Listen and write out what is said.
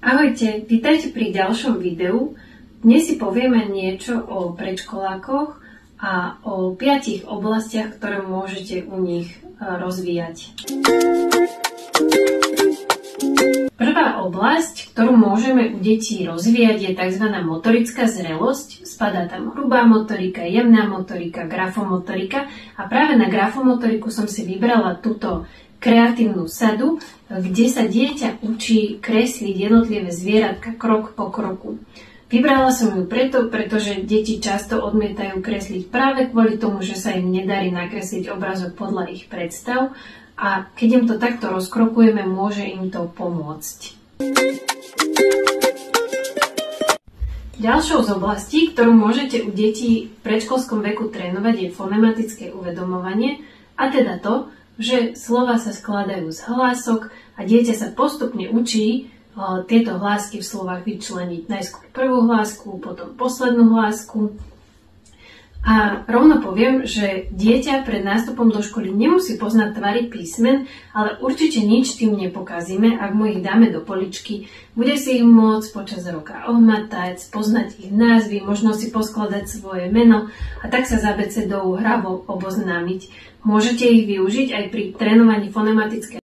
Ahojte, vítajte pri ďalšom videu. Dnes si povieme niečo o predškolákoch a o 5 oblastiach, ktoré môžete u nich rozvíjať. Prvá oblasť, ktorú môžeme u detí rozvíjať, je tzv. Motorická zrelosť. Spadá tam hrubá motorika, jemná motorika, grafomotorika a práve na grafomotoriku som si vybrala túto kreatívnu sadu, kde sa dieťa učí kresliť jednotlivé zvieratka krok po kroku. Vybrala som ju pretože deti často odmietajú kresliť práve kvôli tomu, že sa im nedarí nakresliť obrazok podľa ich predstav a keď im to takto rozkrokujeme, môže im to pomôcť. Ďalšou z oblastí, ktorú môžete u detí v predškolskom veku trénovať, je fonematické uvedomovanie, a teda to, že slova sa skladajú z hlások a dieťa sa postupne učí tieto hlásky v slovách vyčleniť. Najskôr prvú hlásku, potom poslednú hlásku. A rovno poviem, že dieťa pred nástupom do školy nemusí poznať tvary písmen, ale určite nič tým nepokazíme, ak mu ich dáme do poličky. Bude si ich môcť počas roka ohmatať, poznať ich názvy, možno si poskladať svoje meno a tak sa s abecedou hravo oboznámiť. Môžete ich využiť aj pri trénovaní fonematického